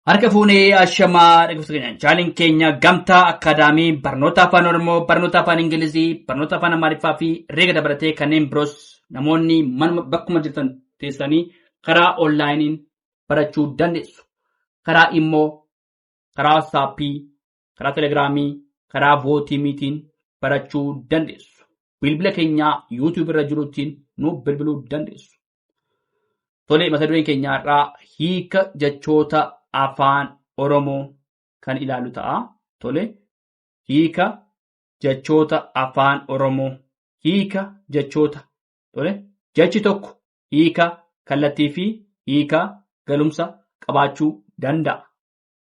Harka fuunee ashamaa dhaggeeffattoota keenya chaaliin keenya gamtaa akaadaamii barnoota afaan Oromoo, barnoota afaan Ingilizii, barnoota afaan Amaariffaa fi reega dabalatee kanneen biroos namoonni bakkuma jirtan teessanii karaa onlaayiniin barachuu dandeessu. Karaa immoo karaa waatsaappii, karaa telegiraamii, karaa vootimiitiin barachuu dandeessu. Bilbila keenya yuutuub irra jiruutiin nu bilbiluu dandeessu. Tole mata dureen keenya irraa hiika jechoota afaan Oromoo kan ilaalu ta'a. Tole hiika jechoota afaan Oromoo. Hiika jechoota. Tole jechi tokko hiika kallattii fi hiika galumsa qabaachuu danda'a.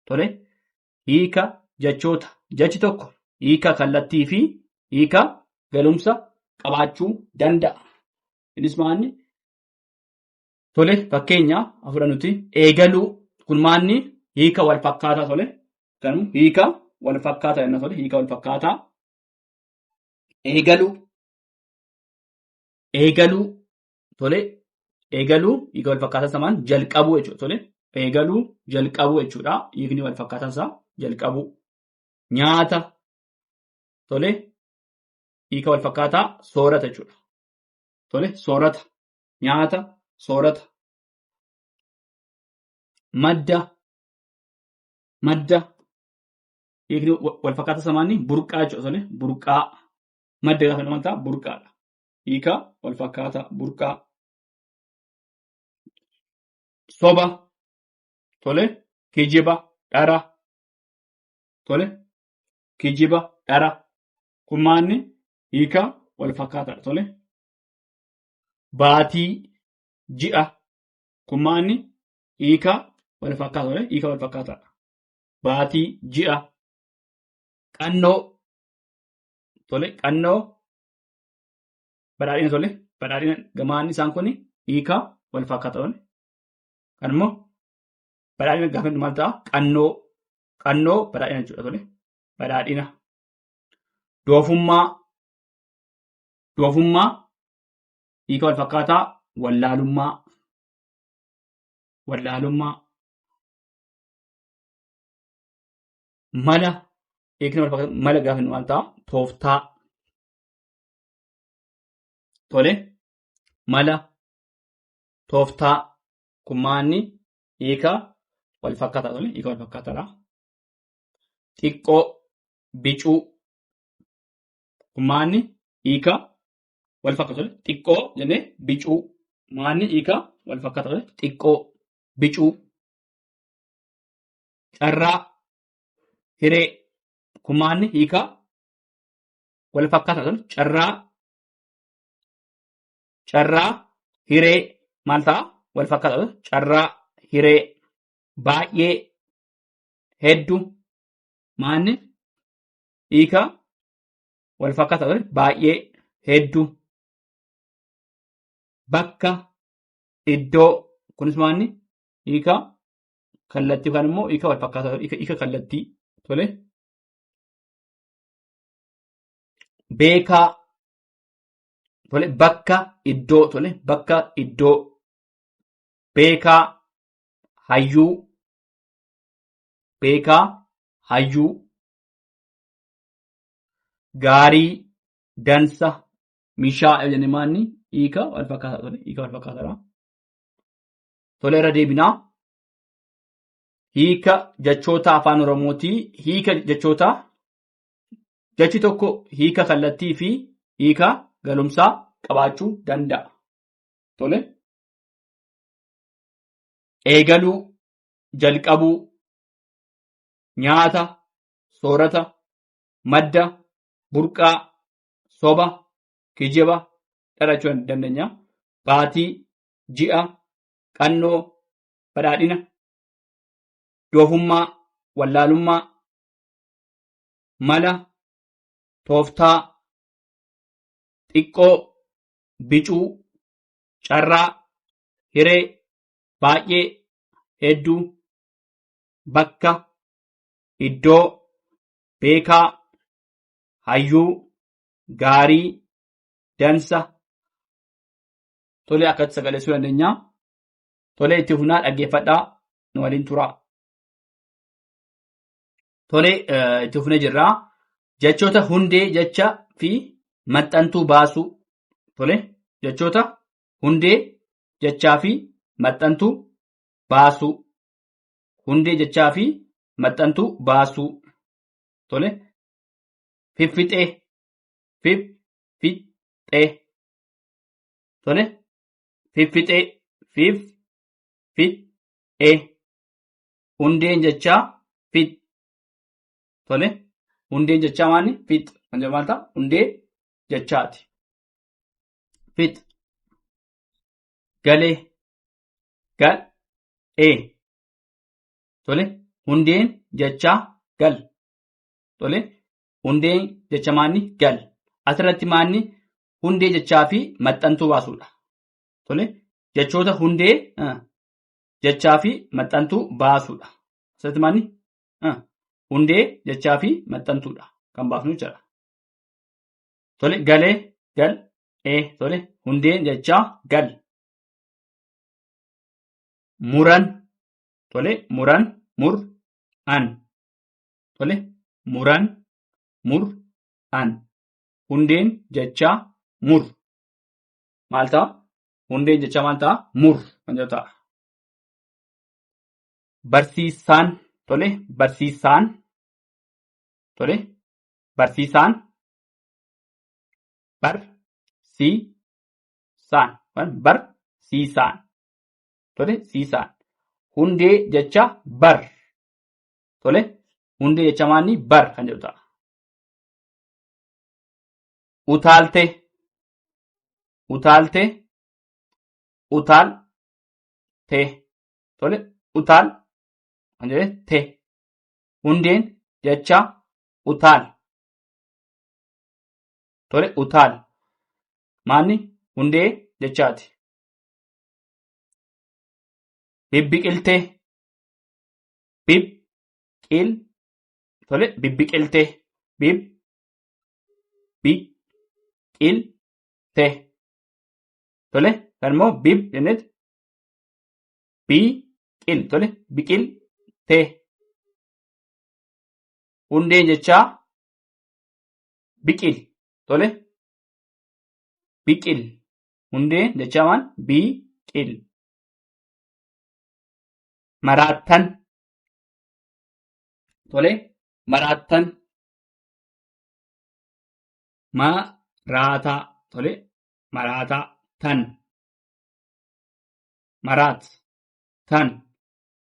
Tole hiika jechoota. Jechi tokko hiika kallattii fi hiika galumsa qabaachuu danda'a. Innis maanni? Tole fakkeenya fudhannuti eegaluu kun maanni hiika wal fakkaataa tole kan hiika wal fakkaataa jenna tole hiika wal fakkaataa eegaluu tole eegaluu hiika wal fakkaataa samaan jalqabuu jechuudha tole eegaluu jalqabuu jechuudha hiikni wal fakkaataa isaa jalqabuu nyaata tole hiika wal fakkaataa soorata jechuudha tole soorata nyaata soorata madda hiikni wal fakkaataa samaanni burqaa jechuudha burqaa madda gaafa namantaa burqaadha hiika wal fakkaataa burqaa soba tole kijiba dhara tole kijiba dhara kun maanni hiika wal fakkaataa tole baatii ji'a kun maanni hiika wal fakkaataa hiika wal fakkaataa baatii ji'a qannoo tole qannoo badhaadhina tole badhaadhina gamaan isaan kun hiika wal fakkaataa tole kan immoo badhaadhina gaafa maal ta'a qannoo badhaadhina jechuudha tole badhaadhina doofummaa hiika wal fakkaataa wallaalummaa mala hiikni wal fakkaataa mala gaafa maal ta'a tooftaa tole mala tooftaa kun maanni hiika wal fakkaataa tole hiika wal fakkaataadha xiqqoo bicuu kun maanni hiika wal fakkaatu tole xiqqoo jennee bicuu maanni hiika wal fakkaatu tole xiqqoo bicuu carraa hiree kun maanni hiika wal fakkaatu tole carraa hiree maal ta'a wal fakkaatu tole carraa hiree baay'ee hedduu maanni hiika wal fakkaatu tole baay'ee hedduu bakka iddoo kunis maanni hiika kallattii yookaan immoo hiika wal fakkaataa hiika kallattii tole beekaa tole bakka iddoo tole bakka iddoo beekaa hayyuu gaarii dansa mishaa jennee maanni hiika wal fakkaataa tole hiika wal fakkaataadha. Tole irra deebinaa hiika jechoota afaan Oromootii hiika jechoota jechi tokko hiika kallattii fi hiika galumsaa qabaachuu danda'a. Tole eegaluu jalqabuu nyaata soorata madda burqaa soba kijiba dharachuu dandeenya baatii ji'a qannoo badhaadhina doofummaa wallaalummaa mala tooftaa xiqqoo bicuu carraa hiree baay'ee hedduu bakka iddoo beekaa hayyuu gaarii dansa tole akkatti sagaleessuu dandeenya. Tole itti fufnaa dhaggeeffadhaa nu waliin turaa. Tole itti fufnee jirra. Jechoota hundee jecha fi maxxantuu baasuu. Tole jechoota hundee jechaa fi maxxantuu baasuu. Hundee jechaa fi maxxantuu baasuu. Tole fiffixee. Fiffixee. Tole fiffixee. Fiffixee. Hundeen jechaa fix. Tole hundeen jechaa maali? Fix. Kan jedhu maal ta'a? Hundee jechaati. Fix. Galee. Gal'ee. Tole hundeen jechaa gal. Tole hundeen jecha maali? Gal. Asirratti maali? Hundee jechaa fi maxxantuu baasuudha. Tole jechoota hundee jechaa fi maxxantuu baasuudha. Asirratti maali? Hundee jechaa fi maxxantuudha kan baafnu jechuudha. Tole galee gal'ee. Tole hundeen jechaa gal. Muran. Tole muran mur'an. Tole muran mur'an. Hundeen jechaa mur. Maal ta'a? Hundeen jechaa maal ta'a? Mur kan jedhu ta'a. Barsiisaan. Tole barsiisaan. Tole barsiisaan. Barsiisaan. Barsiisaan. Tole siisaan. Hundee jecha bar. Tole hundee jecha maali? Bar kan jedhu ta'a. Utaalte. Utaalte. Utaalte. Tole utaal kan jedhu te. Hundeen jecha utaal. Tole utaal. Maali? Hundee jechaati. Bibbiqiltee. Bibbiqil. Tole bibbiqiltee. Bibbiqiltee. Tole kan immoo bib jenneet biqil. Tole biqiltee. Hundeen jechaa biqil. Tole biqil. Hundeen jechaa maal? Biqil. Maraattan. Tole maraattan. Maraataa. Tole maraataa. Tan. Maraat. Tan.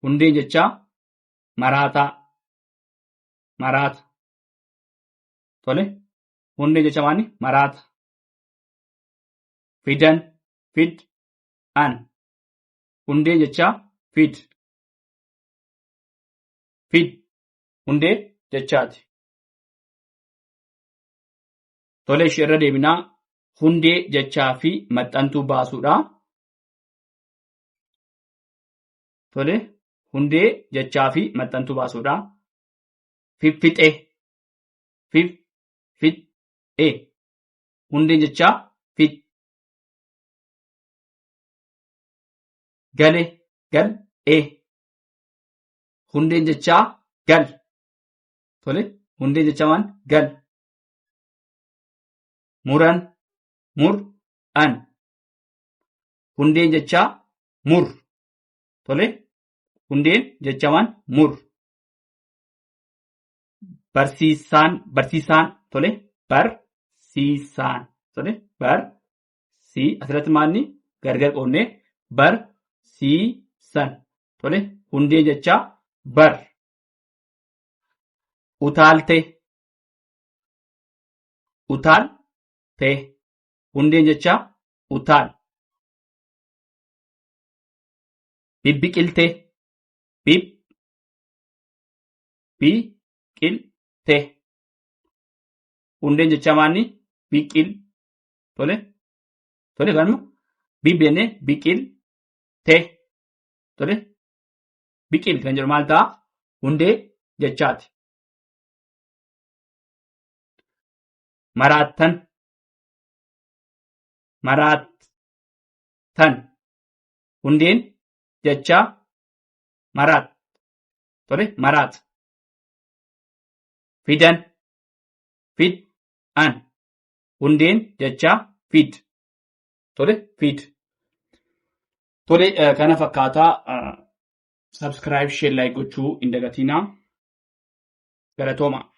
Hundeen jechaa maraataa. Maraata. Tole hundeen jechaa maali? Maraata. Fidan. Fid'an. Hundeen jechaa fid. Fid. Hundee jechaati. Tole ishee irra deebinaa hundee jechaa fi maxxantuu baasuudha. Tole hundee jechaa fi maxxantuu baasuudha. Fiffixee. Fiffixee. Hundeen jechaa fix. Galee. Gal'ee. Hundeen jechaa gal. Tole hundeen jechaa maal? Gal. Muran mur'an. Hundeen jechaa mur. Tole hundeen jechaa maal? Mur. Barsiisaan. Tole barsiisaan. Tole asirratti maalni gargar qoonnee barsiisan. Tole hundeen jechaa bar. Utaalte. Utaalte. Hundeen jechaa utaal. Bibbiqiltee. Biqiltee. Hundeen jechaa maalni? Biqil. Tole kanuma bibbenne biqiltee. Tole biqil kan jedhu maal ta'a? Hundee jechaati. Maraattan. Maraattan. Hundeen jechaa maraat. Tole maraat. fidan, fid, an. Hundeen jecha fid. Tole, fid. Tole, kana fakkaataa subscribe, share, like gochuu hin dagatinaa. Galatooma.